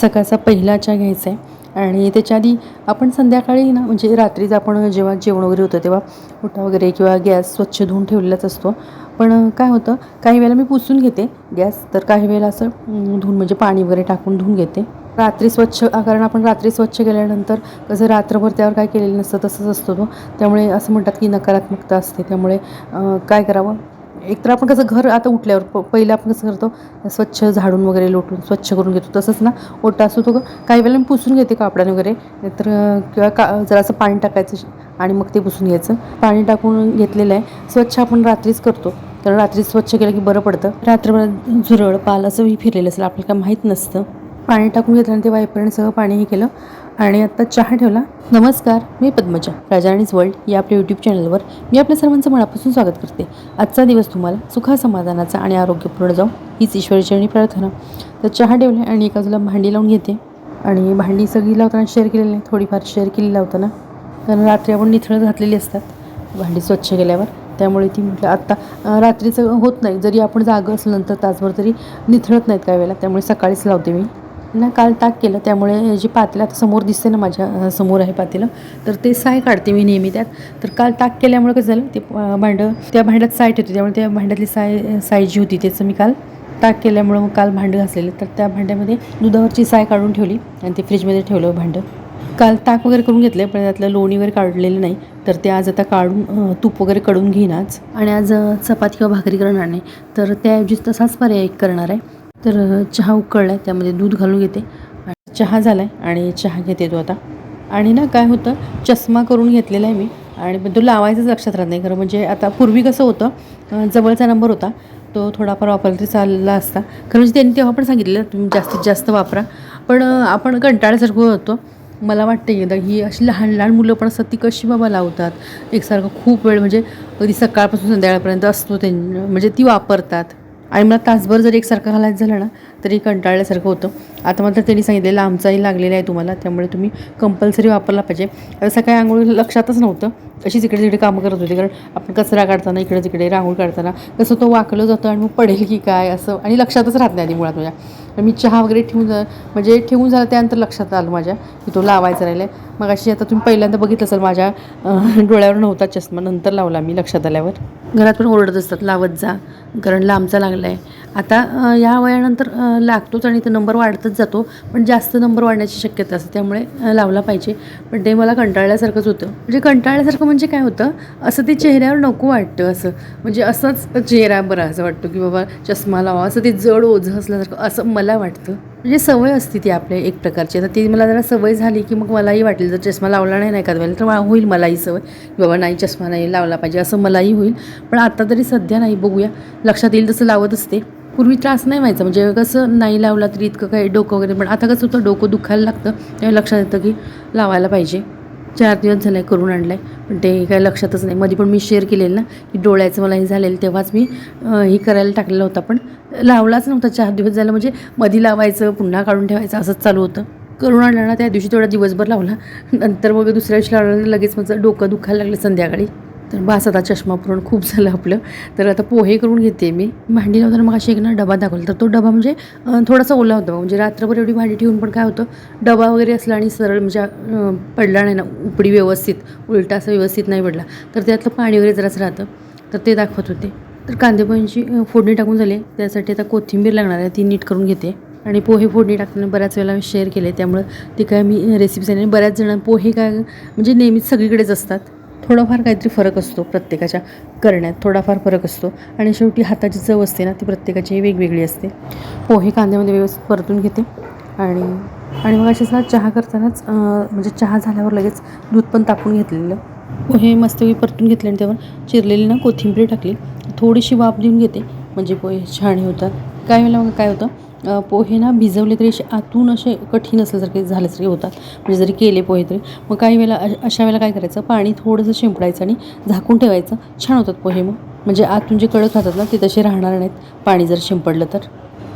सकाळचा पहिला चहा घ्यायचा आहे आणि त्याच्या आधी आपण संध्याकाळी ना म्हणजे रात्रीच आपण जेव्हा जेवण वगैरे होतं तेव्हा ओटा वगैरे किंवा गॅस स्वच्छ धुवून ठेवलेलाच असतो. पण काय होतं काही वेळेला मी पुसून घेते गॅस, तर काही वेळेला असं धुवून म्हणजे पाणी वगैरे टाकून धुवून घेते रात्री स्वच्छ. कारण आपण रात्री स्वच्छ केल्यानंतर कसं रात्रभर त्यावर काय केलेलं नसतं तसंच असतो तो. त्यामुळे असं म्हणतात की नकारात्मकता असते. त्यामुळे काय करावं, एकतर आपण कसं घर आता उठल्यावर पहिलं आपण कसं करतो स्वच्छ झाडून वगैरे लोटून स्वच्छ करून घेतो. तसंच ना ओटा असतो तो काही वेळेला मी पुसून घेते कापडाने वगैरे, नाहीतर किंवा जरासं पाणी टाकायचं आणि मग ते पुसून घ्यायचं. पाणी टाकून घेतलेलं आहे स्वच्छ आपण रात्रीच करतो, कारण रात्री स्वच्छ केलं की बरं पडतं. रात्रभर झुरळ पाल असंही फिरलेलं असेल आपल्याला काय माहीत नसतं. पाणी टाकून घेतल्यानंतर ते वायपरने सगळं पाणीही केलं आणि आत्ता चहा ठेवला. नमस्कार, मी पद्मजा, राजाराणीज वर्ल्ड या आपल्या यूट्यूब चॅनलवर मी आपल्या सर्वांचं मनापासून स्वागत करते. आजचा दिवस तुम्हाला सुखासमाधानाचा आणि आरोग्यपूर्ण जाऊ हीच ईश्वरचरणी प्रार्थना. तर चहा ठेवला आणि एका बाजूला भांडी लावून घेते. आणि भांडी सगळी लावताना शेअर केलेली नाही, थोडीफार शेअर केली लावताना, कारण रात्री आपण निथळत घातलेली असतात भांडी स्वच्छ केल्यावर. त्यामुळे ती म्हटलं आत्ता रात्रीचं होत नाही, जरी आपण जागं असलं नंतर तासभर तरी निथळत नाहीत काही वेळेला, त्यामुळे सकाळीच लावते मी ना. काल ताक केलं त्यामुळे जी पातेलं आता समोर दिसते ना, माझ्या समोर आहे पातेलं, तर ते साय काढते मी नेहमी त्यात. तर काल ताक केल्यामुळे कसं झालं, ते भांडं त्या भांड्यात साय ठेवते, त्यामुळे त्या भांड्यातली साय जी होती त्याचं मी काल ताक केल्यामुळं मग काल भांडं घासलेलं, तर त्या भांड्यामध्ये दुधावरची साय काढून ठेवली आणि ते फ्रीजमध्ये ठेवलं भांडं. काल ताक वगैरे करून घेतलं पण त्यातलं लोणी वगैरे काढलेलं नाही, तर ते आज आता काढून तूप वगैरे कडून घेईन आज. आणि आज चपाती किंवा भाकरी करणार नाही, तर त्याऐवजी तसाच पर्याय एक करणार आहे. तर चहा उकळला आहे, त्यामध्ये दूध घालून घेते. चहा झाला आहे आणि चहा घेते तो आता. आणि ना काय होतं, चष्मा करून घेतलेला आहे मी आणि पण तो लावायचंच लक्षात राहत नाही खरं. म्हणजे आता पूर्वी कसं होतं, जवळचा नंबर होता तो थोडाफार वापरला तरी चालला असता खरं. म्हणजे त्यांनी तेव्हा पण सांगितलेलं तुम्ही जास्तीत जास्त वापरा, पण आपण कंटाळ्यासारखं होतो. मला वाटतं एकदा ही अशी लहान लहान मुलं पण असतात ती कशी बाबा लावतात एकसारखं खूप वेळ, म्हणजे कधी सकाळपासून संध्याकाळपर्यंत असतो म्हणजे ती वापरतात. आणि मला तासभर जर एकसारखं घालायचं झालं ना तरी कंटाळल्यासारखं होतं. आता मात्र त्यांनी सांगितलेलं आमचाही लागलेला आहे तुम्हाला, त्यामुळे तुम्ही कंपल्सरी वापरला पाहिजे. आता सकाळी आंघोळ लक्षातच नव्हतं, अशीच इकडे तिकडे कामं करत होते, कारण आपण कचरा काढताना इकडे तिकडे रांगोळी काढताना कसं तो वाकलं जातं आणि मग पडेल की काय असं, आणि लक्षातच राहत नाही आधी मुळात माझ्या. मी चहा वगैरे ठेवून झालं त्यानंतर लक्षात आलं माझ्या की तो लावायचा राहिला आहे. मग अशी आता तुम्ही पहिल्यांदा बघितलं असेल माझ्या डोळ्यावर नव्हता चष्मा, नंतर लावला मी लक्षात आल्यावर. घरात पण ओरडत असतात लावत जा, कारण लांबचा लागला आहे. आता या वयानंतर लागतोच आणि तो नंबर वाढतच जातो, पण जास्त नंबर वाढण्याची शक्यता असते, त्यामुळे लावला पाहिजे. पण ते मला कंटाळल्यासारखंच होतं. म्हणजे कंटाळल्यासारखं म्हणजे काय होतं, असं ते चेहऱ्यावर नको वाटतं, असं म्हणजे असंच चेहरा बरा असं वाटतो की बाबा चष्मा लावा, असं ते जड ओझं असल्यासारखं असं मला वाटतं. म्हणजे सवय असते ती आपल्या एक प्रकारची. आता ती मला जरा सवय झाली की मग मलाही वाटेल, जर चष्मा लावला नाही एखाद वेळेला तर होईल मलाही सवय की बाबा नाही चष्मा नाही लावला पाहिजे असं मलाही होईल. पण आता तरी सध्या नाही, बघूया लक्षात येईल तसं लावत असते. पूर्वी त्रास नाही व्हायचा, म्हणजे कसं नाही लावला तरी इतकं काही डोकं वगैरे, पण आता कसं होतं डोकं दुखायला लागतं तेव्हा लक्षात येतं की लावायला पाहिजे. 4 दिवस झालं आहे करून आणलं आहे, पण ते काही लक्षातच नाही. मध्ये पण मी शेअर केलेलं ना की डोळ्याचं मला हे झालेलं, तेव्हाच मी हे करायला टाकलेलं होता, पण लावलाच नव्हता 4 दिवस झालं. म्हणजे मध्ये लावायचं पुन्हा काढून ठेवायचं असंच चालू होतं. करून आणलं ना त्या दिवशी थोडा दिवसभर लावला, नंतर मग दुसऱ्या दिवशी लावलं लगेच माझं डोकं दुखायला लागलं संध्याकाळी. तर बस आता चष्मा पुरण खूप झालं आपलं. तर आता पोहे करून घेते मी. भांडी लावताना मग अशी एक ना डबा दाखवला, तर तो डबा म्हणजे थोडासा ओला होता. म्हणजे रात्रभर एवढी भांडी ठेवून पण काय होतं, डबा वगैरे असला आणि सरळ म्हणजे पडला नाही ना उपडी व्यवस्थित, उलटा असं व्यवस्थित नाही पडला तर त्यातलं पाणी वगैरे जराच राहतं, तर ते दाखवत होते. तर कांदे पोह्यांची फोडणी टाकून झाली, त्यासाठी आता कोथिंबीर लागणार आहे, ती नीट करून घेते. आणि पोहे फोडणी टाकताना बऱ्याच वेळेला मी शेअर केले, त्यामुळं ती काय मी रेसिपी सांगितली. बऱ्याच जण पोहे काय म्हणजे नेहमीच सगळीकडेच असतात, थोडाफार काहीतरी फरक असतो प्रत्येकाच्या करण्यात, थोडाफार फरक असतो. आणि शेवटी हाताची चव असते ना ती प्रत्येकाची वेगवेगळी असते. पोहे कांद्यामध्ये व्यवस्थित परतून घेते आणि मग असेच ना चहा करतानाच म्हणजे चहा झाल्यावर लगेच दूध पण तापून घेतलेलं. पोहे मस्तपैकी परतून घेतले आणि त्यावर चिरलेली ना कोथिंबीर टाकली, थोडीशी वाफ देऊन घेते म्हणजे पोहे छान होतात. काय वेळेला मग काय होतं, पोहे ना भिजवले तरी असे आतून असे कठीण असल्यासारखे झाल्यासारखे होतात, म्हणजे जरी केले पोहे तरी. मग काही वेळेला अशा वेळेला काय करायचं, पाणी थोडंसं शिंपडायचं आणि झाकून ठेवायचं, छान होतात पोहे. मग म्हणजे आतून जे कडक राहतात ना ते तसे राहणार नाहीत पाणी जर शिंपडलं तर.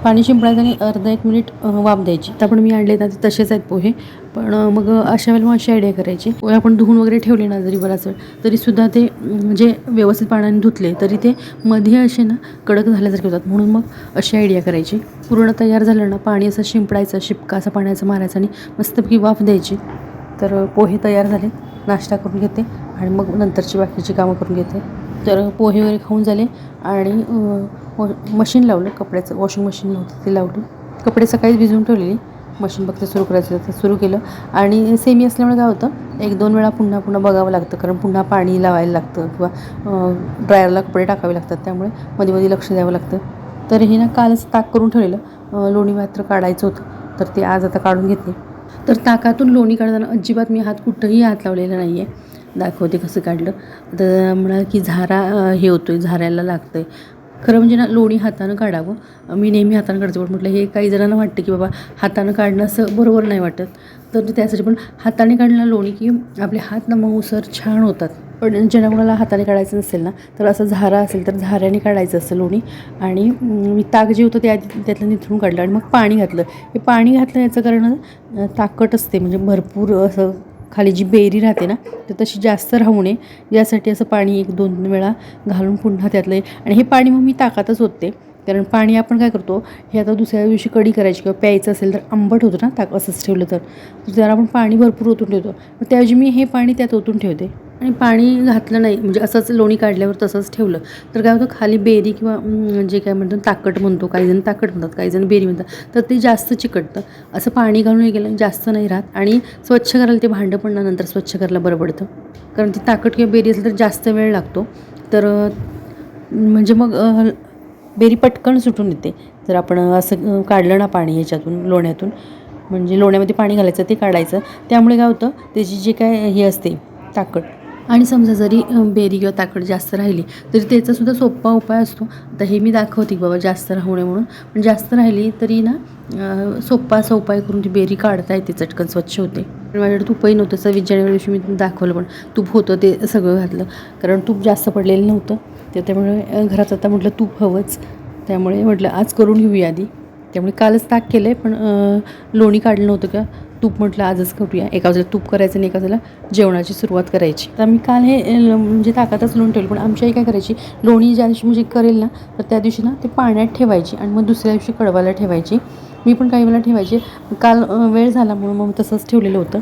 पाणी शिंपडायचं आणि अर्धा 1 मिनिट वाफ द्यायची. आता पण मी आणले ना ते तसेच आहेत पोहे. पण मग अशा वेळेला मग अशी आयडिया करायची, पोहे आपण धुवून वगैरे ठेवले ना जरी बराच वेळ तरीसुद्धा ते म्हणजे व्यवस्थित पाण्याने धुतले तरी ते मध्ये असे ना कडक झाल्यासारखे होतात. म्हणून मग अशी आयडिया करायची. पूर्ण तयार झालं ना पाणी असं शिंपडायचं, शिपका असा पाण्याचा मारायचा आणि मस्तपैकी वाफ द्यायची. तर पोहे तयार झाले. नाश्ता करून घेते आणि मग नंतरची बाकीची कामं करून घेते. तर पोहे वगैरे खाऊन झाले आणि मशीन लावलं कपड्याचं, वॉशिंग मशीन होतं ते लावलं. कपडे सकाळीच भिजवून ठेवलेली, मशीन फक्त सुरू करायचं तर सुरू केलं. आणि सेमी असल्यामुळे काय होतं 1-2 वेळा पुन्हा बघावं लागतं, कारण पुन्हा पाणी लावायला लागतं किंवा ड्रायरला कपडे टाकावे लागतात, त्यामुळे मध्ये लक्ष द्यावं लागतं. तर हे ना कालच ताक करून ठेवलेलं, लोणी मात्र काढायचं होतं तर ते आज आता काढून घेतले. तर ताकातून लोणी काढताना अजिबात मी कुठंही हात लावलेला नाही आहे. दाखवते कसं काढलं. तर म्हणाल की झारा हे होतो आहे, झाऱ्याला लागतं आहे. खरं म्हणजे ना लोणी हातानं काढावं. मी नेहमी हातानं काढते, पण म्हटलं हे काही जणांना वाटतं की बाबा हातानं काढणं असं बरोबर नाही वाटत. तर त्यासाठी पण हाताने काढलं लोणी की आपले हात ना मऊसर छान होतात. पण ज्यांना कोणाला हाताने काढायचं नसेल ना तर असं झारा असेल तर झाऱ्याने काढायचं असं लोणी. आणि मी ताक जे होतं ते आधी त्यातलं निथळून काढलं आणि मग पाणी घातलं. हे पाणी घातलं याचं कारण ताकद असते, म्हणजे भरपूर असं खाली जी बेरी राहते ना तर तशी जास्त राहू नये यासाठी असं पाणी 1-2 वेळा घालून पुन्हा त्यातलं. आणि हे पाणी मग मी ताकातच ओतते, कारण पाणी आपण काय करतो हे आता दुसऱ्या दिवशी कढी करायची किंवा प्यायचं असेल तर आंबट होतं ना ताक असंच ठेवलं तर जरा आपण पाणी भरपूर ओतून ठेवतो. मग त्याऐवजी मी हे पाणी त्यात ओतून ठेवते. आणि पाणी घातलं नाही म्हणजे असंच लोणी काढल्यावर तसंच ठेवलं तर काय होतं खाली बेरी किंवा जे काय म्हणतो ताकट म्हणतो, काही जण ताकट म्हणतात, काही जण बेरी म्हणतात, तर ते जास्त चिकटतं. असं पाणी घालून हे केलं जास्त नाही राहत. आणि स्वच्छ करायला ते भांडं पण नंतर स्वच्छ करायला बरं पडतं, कारण ती ताकट किंवा बेरी असेल तर जास्त वेळ लागतो. तर म्हणजे मग बेरी पटकन सुटून येते जर आपण असं काढलं ना पाणी ह्याच्यातून लोण्यातून. म्हणजे लोण्यामध्ये पाणी घालायचं ते काढायचं, त्यामुळे काय होतं त्याची जे काय हे असते ताकद. आणि समजा जरी बेरी किंवा ताकद जास्त राहिली तरी त्याचासुद्धा सोपा उपाय असतो. आता हे मी दाखवते बाबा जास्त राहू नये म्हणून, पण जास्त राहिली तरी ना सोपा असा उपाय करून ती बेरी काढता येते, चटकन स्वच्छ होते. माझ्याकडे तूपही नव्हतं, सव्वीसच्या दिवशी मी दाखवलं पण तूप होतं ते सगळं घातलं, कारण तूप जास्त पडलेलं नव्हतं. त्यामुळे घरात आता म्हटलं तूप हवंच, त्यामुळे म्हटलं आज करून घेऊया आधी. त्यामुळे कालच ताक केलं आहे, पण लोणी काढलं नव्हतं का तूप म्हटलं आजच करूया. एका बाजूला तूप करायचं आणि एका बाजूला जेवणाची सुरुवात करायची. तर मी काल हे म्हणजे ताकातच लोणी ठेवलं, पण आमची आई काय करायची लोणी ज्या दिवशी म्हणजे करेल ना तर त्या दिवशी ना ते पाण्यात ठेवायची आणि मग दुसऱ्या दिवशी कढवायला ठेवायची. मी पण काही वेळेला ठेवायचे, काल वेळ झाला म्हणून मग तसंच ठेवलेलं होतं.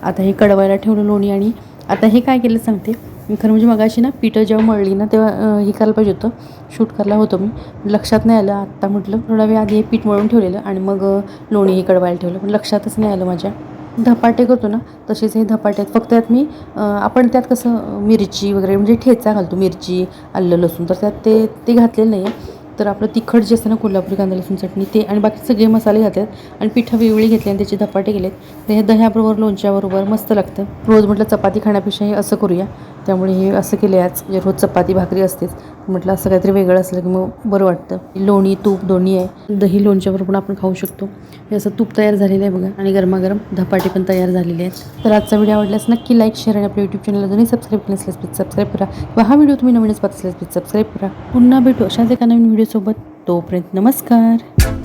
आता हे कढवायला ठेवलं लोणी. आणि आता हे काय केलं सांगते. खरं म्हणजे मगाशी ना पिठं जेव्हा मळली ना तेव्हा हे करायला पाहिजे होतं, शूट करायला होतं, मी लक्षात नाही आलं. आत्ता म्हटलं थोडा वेळ आधी हे पीठ मळून ठेवलेलं आणि मग लोणी हे कढवायला ठेवलं, पण लक्षातच नाही आलं माझ्या. धपाटे करतो ना तसेच हे धपाटे आहेत, फक्त त्यात मी आपण त्यात कसं मिरची वगैरे म्हणजे ठेचा घालतो, मिरची आलं लसूण, तर त्यात ते घातलेलं नाही आहे. तर आपलं तिखट जे असतं ना कोल्हापुरी कांदा लसूण चटणी ते आणि बाकी सगळे मसाले घातलेत आणि पिठं वेगळी घेतली आणि त्याचे धपाटे केलेत. तर हे दह्याबरोबर लोणच्याबरोबर मस्त लागतं. रोज म्हटलं चपाती खाण्यापेक्षा हे असं करूया, त्यामुळे हे असं केलं आज. म्हणजे रोज चपाती भाकरी असतेच, म्हटलं असं काहीतरी वेगळं असलं की मग बरं वाटतं. लोणी तूप दोन्ही आहे, दही लोणच्याबरोबर पण आपण खाऊ शकतो. हे असं तूप तयार झालेलं आहे बघा आणि गरमागरम धपाटे पण तयार झालेले आहेत. तर आजचा व्हिडिओ आवडल्यास नक्की लाईक शेअर आणि आपल्या यूट्यूब चॅनलला जरी सबस्क्राईब केलं असल्यास प्लीज सबस्क्राईब करा, किंवा हा व्हिडिओ तुम्ही नवीनच पाहत असल्यास प्लीज सबस्क्राईब करा. पुन्हा भेटू अशाच एका नवीन व्हिडिओसोबत. तोपर्यंत नमस्कार.